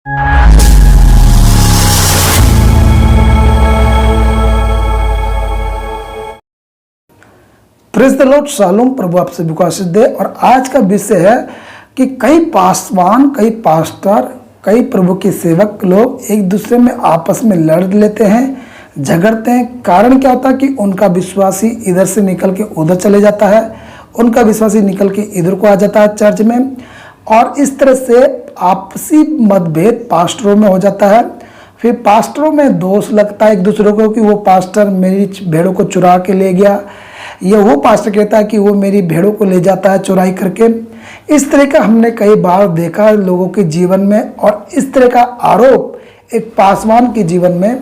Praise the lord, shalom. प्रभु आप सभी को आशीष दे। और आज का विषय है कि कई पासवान, कई पास्टर, कई प्रभु के सेवक लोग एक दूसरे में आपस में लड़ लेते हैं, झगड़ते हैं। कारण क्या होता है कि उनका विश्वासी इधर से निकल के उधर चले जाता है, उनका विश्वासी निकल के इधर को आ जाता है चर्च में, और इस तरह से आपसी मतभेद पास्टरों में हो जाता है। फिर पास्टरों में दोष लगता है एक दूसरे को कि वो पास्टर मेरी भेड़ों को चुरा के ले गया, या वो पास्टर कहता है कि वो मेरी भेड़ों को ले जाता है चुराई करके। इस तरह का हमने कई बार देखा लोगों के जीवन में, और इस तरह का आरोप एक पासवान के जीवन में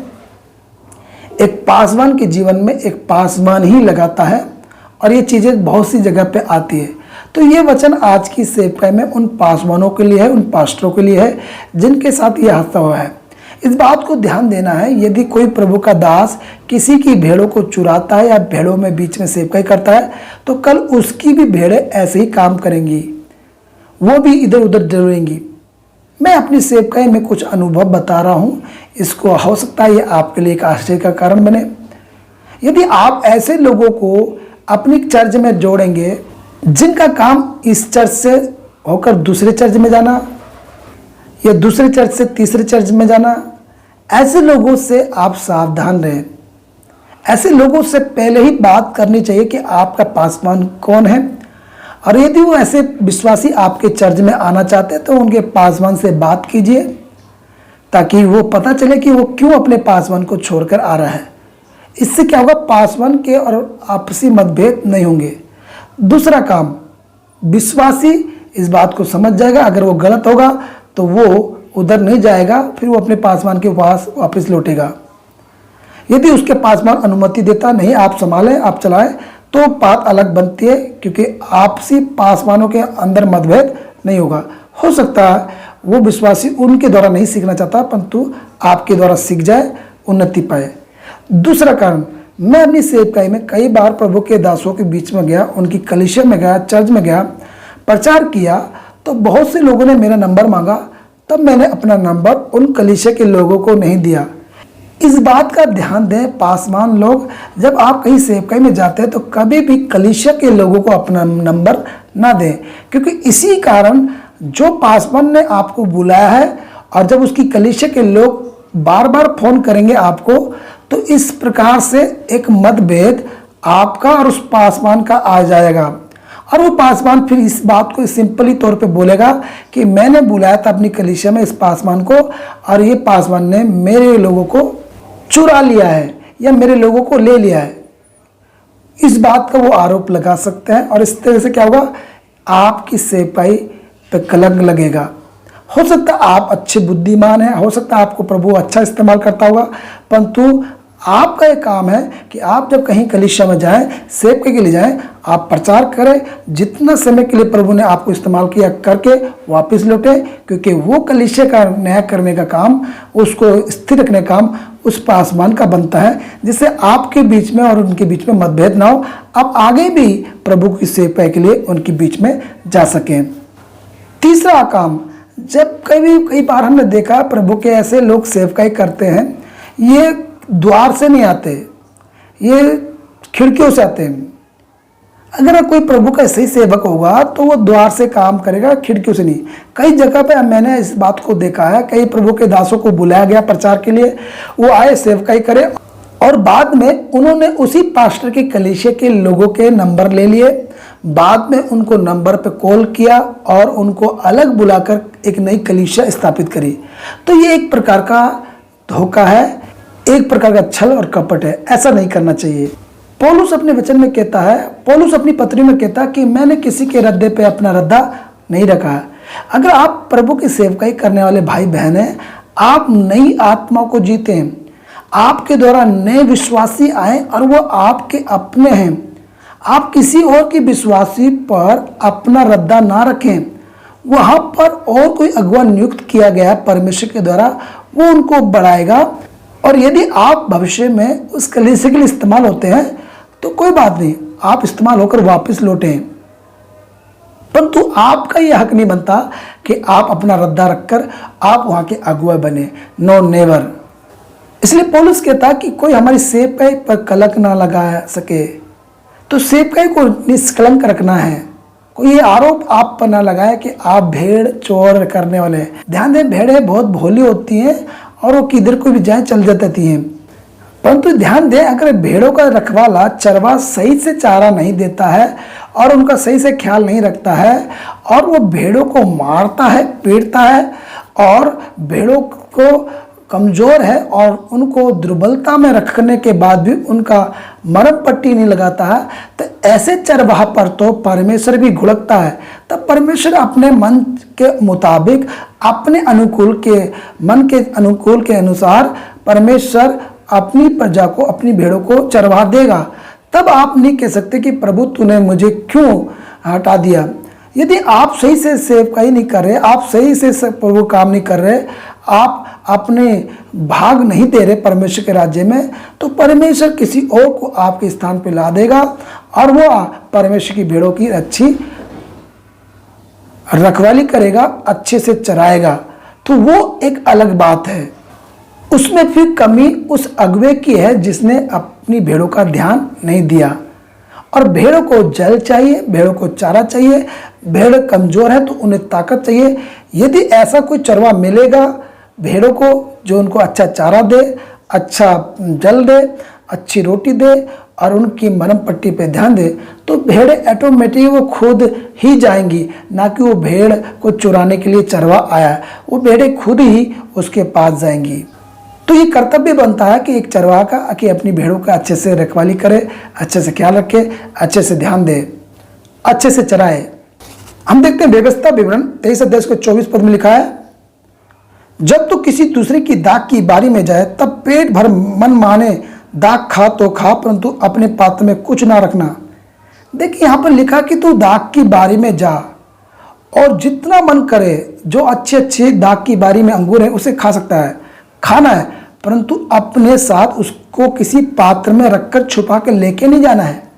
एक पासवान ही लगाता है, और ये चीज़ें बहुत सी जगह पे आती है। तो ये वचन आज की सेवकाई में उन पासवानों के लिए है, उन पास्टरों के लिए है जिनके साथ ये हादसा हुआ है। इस बात को ध्यान देना है, यदि कोई प्रभु का दास किसी की भेड़ों को चुराता है या भेड़ों में बीच में सेवकाई करता है, तो कल उसकी भी भेड़ें ऐसे ही काम करेंगी, वो भी इधर उधर डरेंगी। मैं अपनी सेवकाई में कुछ अनुभव बता रहा हूँ, इसको हो सकता है ये आपके लिए एक आश्चर्य का कारण बने। यदि आप ऐसे लोगों को अपनी चर्च में जोड़ेंगे जिनका काम इस चर्च से होकर दूसरे चर्च में जाना, या दूसरे चर्च से तीसरे चर्च में जाना, ऐसे लोगों से आप सावधान रहें। ऐसे लोगों से पहले ही बात करनी चाहिए कि आपका पासवान कौन है, और यदि वो ऐसे विश्वासी आपके चर्च में आना चाहते हैं तो उनके पासवान से बात कीजिए, ताकि वो पता चले कि वो क्यों अपने पासवान को छोड़कर आ रहा है। इससे क्या होगा, पासवान के और आपसी मतभेद नहीं होंगे। दूसरा काम, विश्वासी इस बात को समझ जाएगा, अगर वो गलत होगा तो वो उधर नहीं जाएगा, फिर वो अपने पासवान के पास वापस लौटेगा। यदि उसके पासवान अनुमति देता, नहीं आप संभालें, आप चलाएं, तो बात अलग बनती है, क्योंकि आपसी पासवानों के अंदर मतभेद नहीं होगा। हो सकता है वो विश्वासी उनके द्वारा नहीं सीखना चाहता, परंतु आपके द्वारा सीख जाए, उन्नति पाए। दूसरा कारण, मैं अपनी सेवकाई में कई बार प्रभु के दासों के बीच में गया, उनकी कलीसिया में गया, चर्च में गया, प्रचार किया, तो बहुत से लोगों ने मेरा नंबर मांगा। तब मैंने अपना नंबर उन कलीसिया के लोगों को नहीं दिया। इस बात का ध्यान दें, पासवान लोग, जब आप कहीं सेवकाई में जाते हैं तो कभी भी कलीसिया के लोगों को अपना नंबर ना दें, क्योंकि इसी कारण जो पासवान ने आपको बुलाया है, और जब उसकी कलीसिया के लोग बार बार फोन करेंगे आपको, तो इस प्रकार से एक मतभेद आपका और उस पासवान का आ जाएगा। और वो पासवान फिर इस बात को सिंपली तौर पे बोलेगा कि मैंने बुलाया था अपनी कलीसिया में इस पासवान को, और ये पासवान ने मेरे लोगों को चुरा लिया है या मेरे लोगों को ले लिया है। इस बात का वो आरोप लगा सकते हैं, और इस तरह से क्या होगा, आपकी सेवकाई पे कलंक लगेगा। हो सकता है आप अच्छे बुद्धिमान हैं, हो सकता है आपको प्रभु अच्छा इस्तेमाल करता होगा, परंतु आपका एक काम है कि आप जब कहीं कलीसिया में जाएं, सेवकाई के लिए जाएं, आप प्रचार करें, जितना समय के लिए प्रभु ने आपको इस्तेमाल किया करके वापस लौटें, क्योंकि वो कलीसिया का न्याय करने का काम, उसको स्थिर रखने का काम उस पासवान का बनता है, जिससे आपके बीच में और उनके बीच में मतभेद ना हो, आप आगे भी प्रभु की सेवकाई के लिए उनके बीच में जा सकें। तीसरा काम, जब कई बार हमने देखा प्रभु के ऐसे लोग सेवकाई करते हैं, ये द्वार से नहीं आते, ये खिड़कियों से आते हैं। अगर कोई प्रभु का सही सेवक होगा तो वो द्वार से काम करेगा, खिड़कियों से नहीं। कई जगह पे मैंने इस बात को देखा है, कई प्रभु के दासों को बुलाया गया प्रचार के लिए, वो आए सेवकाई करे, और बाद में उन्होंने उसी पास्टर के कलीसिया के लोगों के नंबर ले लिए, बाद में उनको नंबर पे कॉल किया और उनको अलग बुलाकर एक नई कलीसिया स्थापित करी। तो ये एक प्रकार का धोखा है, एक प्रकार का छल और कपट है। ऐसा नहीं करना चाहिए। पौलुस अपने वचन में कहता है, पौलुस अपनी पत्री में कहता है कि मैंने किसी के रद्दे पे अपना रद्दा नहीं रखा है। अगर आप प्रभु की सेवकाई करने वाले भाई बहन हैं, आप नई आत्मा को जीते हैं, आपके द्वारा नए विश्वासी आए और वो आपके अपने हैं, आप किसी और के विश्वासी पर अपना रद्दा ना रखें। वहाँ पर और कोई अगुवा नियुक्त किया गया परमेश्वर के द्वारा, वो उनको बढ़ाएगा, और यदि आप भविष्य में उस कलीसिया के लिए इस्तेमाल होते हैं तो कोई बात नहीं, आप इस्तेमाल होकर वापस लौटें। परंतु आपका यह हक नहीं बनता कि आप अपना रद्दा रखकर आप वहां के अगुआ बने। No never. इसलिए पौलुस कहता है कि कोई हमारी सेवकाई पर कलंक ना लगा सके, तो सेवकाई को निष्कलंक रखना है। कोई ये आरोप आप पर ना लगाए कि आप भेड़ चोर करने वाले हैं। ध्यान दें, भेड़ें बहुत भोली होती हैं और वो किधर को भी जाए चल जाती हैं। परंतु ध्यान दें, अगर भेड़ों का रखवाला चरवा सही से चारा नहीं देता है और उनका सही से ख्याल नहीं रखता है और वो भेड़ों को मारता है, पीटता है और भेड़ों को कमज़ोर है और उनको दुर्बलता में रखने के बाद भी उनका मरम पट्टी नहीं लगाता है, तो ऐसे चरवाहा पर तो परमेश्वर भी घुड़कता है। तब परमेश्वर अपने मन के मुताबिक, अपने अनुकूल के मन के अनुकूल के अनुसार परमेश्वर अपनी प्रजा को, अपनी भेड़ों को चरवा देगा। तब आप नहीं कह सकते कि प्रभु तूने मुझे क्यों हटा दिया। यदि आप सही से सेवकाई नहीं कर रहे, आप सही से प्रभु काम नहीं कर रहे, आप अपने भाग नहीं दे रहे परमेश्वर के राज्य में, तो परमेश्वर किसी और को आपके स्थान पर ला देगा और वो परमेश्वर की भेड़ों की अच्छी रखवाली करेगा, अच्छे से चराएगा। तो वो एक अलग बात है। उसमें फिर कमी उस अगुवे की है जिसने अपनी भेड़ों का ध्यान नहीं दिया। और भेड़ों को जल चाहिए, भेड़ों को चारा चाहिए, भेड़ कमज़ोर है तो उन्हें ताकत चाहिए। यदि ऐसा कोई चरवा मिलेगा भेड़ों को जो उनको अच्छा चारा दे, अच्छा जल दे, अच्छी रोटी दे और उनकी मरम पट्टी पे ध्यान दे, तो भेड़ें ऑटोमेटिक वो खुद ही जाएंगी, ना कि वो भेड़ को चुराने के लिए चरवा आया। वो भेड़ें खुद ही उसके पास जाएंगी। तो ये कर्तव्य बनता है कि एक चरवाहा का कि अपनी भेड़ों का अच्छे से रखवाली करे, अच्छे से ख्याल रखे, अच्छे से ध्यान दे, अच्छे से चराए। हम देखते हैं व्यवस्था विवरण 23 अध्याय के 24 पद में लिखा है, जब तो किसी दूसरे की दाख की बारी में जाए तब पेट भर मन माने दाख खा तो खा, परंतु अपने पात्र में कुछ ना रखना। देखिए यहाँ पर लिखा कि तू दाख की बारी में जा और जितना मन करे, जो अच्छे अच्छे दाख की बारी में अंगूर है उसे खा सकता है, खाना है, परंतु अपने साथ उसको किसी पात्र में रखकर छुपा के लेके नहीं जाना है।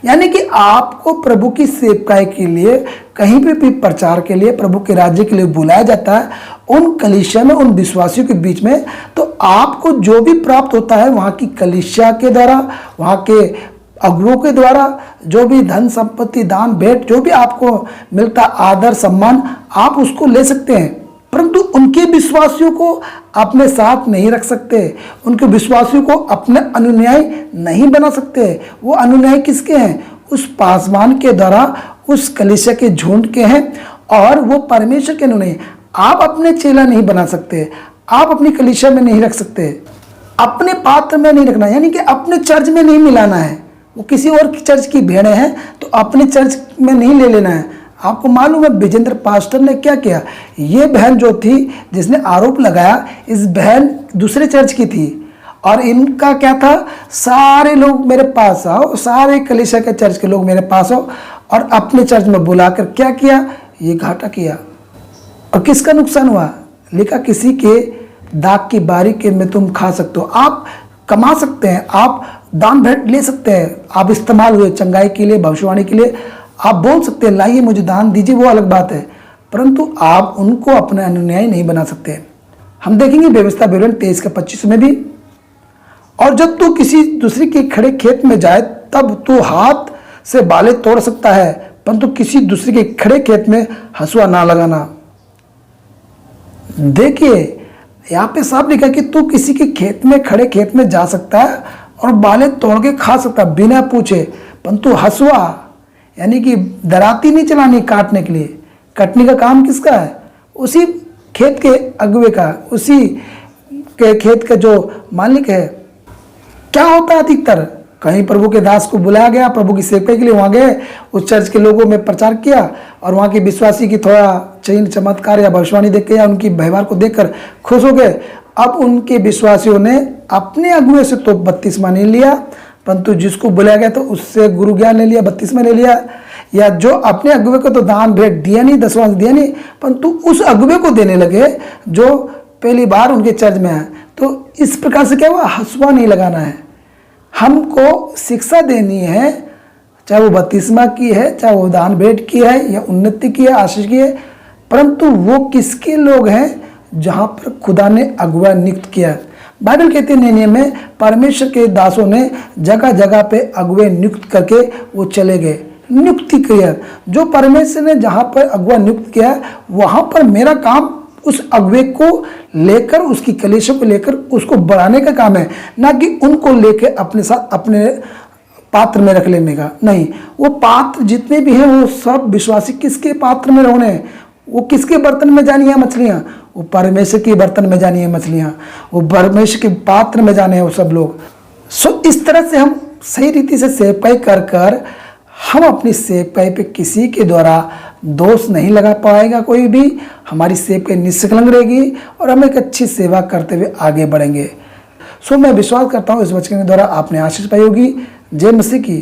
यानी कि आपको प्रभु की सेवकाई के लिए, कहीं पे भी प्रचार के लिए, प्रभु के राज्य के लिए बुलाया जाता है उन कलीसिया में, उन विश्वासियों के बीच में, तो आपको जो भी प्राप्त होता है वहाँ की कलीसिया के द्वारा, वहाँ के अगुओं के द्वारा, जो भी धन संपत्ति दान भेंट जो भी आपको मिलता, आदर सम्मान, आप उसको ले सकते हैं, परंतु उनके विश्वासियों को अपने साथ नहीं रख सकते, उनके विश्वासियों को अपने अनुयायी नहीं बना सकते। वो अनुयायी किसके हैं? उस पासवान के द्वारा, उस कलीसिया के झुंड के हैं और वो परमेश्वर के अनुयायी। आप अपने चेला नहीं बना सकते, आप अपनी कलीसिया में नहीं रख सकते, अपने पात्र में नहीं रखना, यानी कि अपने चर्च में नहीं मिलाना है। वो किसी और चर्च की भेड़ें हैं तो अपने चर्च में नहीं ले लेना है। आपको मालूम है विजेंद्र पास्टर ने क्या किया? ये बहन जो थी जिसने आरोप लगाया, इस बहन दूसरे चर्च की थी और इनका क्या था, सारे लोग मेरे पास आओ, सारे कलीसिया के चर्च के लोग मेरे पास आओ, और अपने चर्च में बुलाकर क्या किया? ये घाटा किया। और किसका नुकसान हुआ? लिखा किसी के दाग की बारी के में तुम खा सकते हो, आप कमा सकते हैं, आप दान भेंट ले सकते हैं, आप इस्तेमाल हुए चंगाई के लिए, भविष्यवाणी के लिए आप बोल सकते हैं लाइए मुझे दान दीजिए, वो अलग बात है, परंतु आप उनको अपना अनुयायी नहीं बना सकते। हम देखेंगे व्यवस्था विवरण 23 का 25 में भी, और जब तू किसी दूसरे के खड़े खेत में जाए तब तू हाथ से बाले तोड़ सकता है, परंतु किसी दूसरे के खड़े खेत में हंसुआ ना लगाना। देखिए यहाँ पे साफ लिखा कि तू किसी के खेत में, खड़े खेत में जा सकता है और बाले तोड़ के खा सकता है बिना पूछे, परंतु हंसुआ यानी कि दराती नहीं चलानी काटने के लिए। कटने का काम किसका है? उसी खेत के अगुवे का, उसी के खेत का जो मालिक है। क्या होता है अधिकतर, कहीं प्रभु के दास को बुलाया गया, प्रभु की सेवकाई के लिए वहाँ गए, उस चर्च के लोगों में प्रचार किया और वहाँ के विश्वासी की थोड़ा चिन्ह चमत्कार या भविष्यवाणी देख के या उनकी व्यवहार को देखकर खुश हो गए। अब उनके विश्वासियों ने अपने अगुवे से तो बपतिस्मा नहीं लिया, परंतु जिसको बुलाया गया तो उससे गुरु ज्ञान ले लिया, बपतिस्मा ले लिया, या जो अपने अगुवे को तो दान भेंट दिया नहीं, दसवां दिया नहीं, परंतु उस अगुवे को देने लगे जो पहली बार उनके चर्च में आए। तो इस प्रकार से क्या हुआ? हंसुआ नहीं लगाना है, हमको शिक्षा देनी है, चाहे वो बपतिस्मा की है, चाहे वो दान भेंट की है, या उन्नति की है, आशीष की है, परंतु वो किसके लोग हैं? जहाँ पर खुदा ने अगुआ नियुक्त किया। बाइबल कहते हैं नए नियम में परमेश्वर के दासों ने जगह जगह पे अगुए नियुक्त करके वो चले गए। नियुक्ति किया, जो परमेश्वर ने जहाँ पर अगुआ नियुक्त किया वहाँ पर मेरा काम उस अगुए को लेकर, उसकी कलीसिया को लेकर उसको बढ़ाने का काम है, ना कि उनको लेकर अपने साथ अपने पात्र में रख लेने का। नहीं, वो पात्र जितने भी हैं वो सब विश्वासी किसके पात्र में होने हैं? वो किसके बर्तन में जानी है मछलियाँ? वो परमेश्वर के बर्तन में जानी है मछलियाँ, वो परमेश्वर के पात्र में जाने हैं वो सब लोग। सो इस तरह से हम सही रीति से सेवकाई कर कर हम अपनी सेवकाई पे किसी के द्वारा दोष नहीं लगा पाएगा कोई भी। हमारी सेवकाई निष्कलंक रहेगी और हम एक अच्छी सेवा करते हुए आगे बढ़ेंगे। सो मैं विश्वास करता हूँ इस वचन के द्वारा आपने आशीष पाई होगी। जय मसीह की।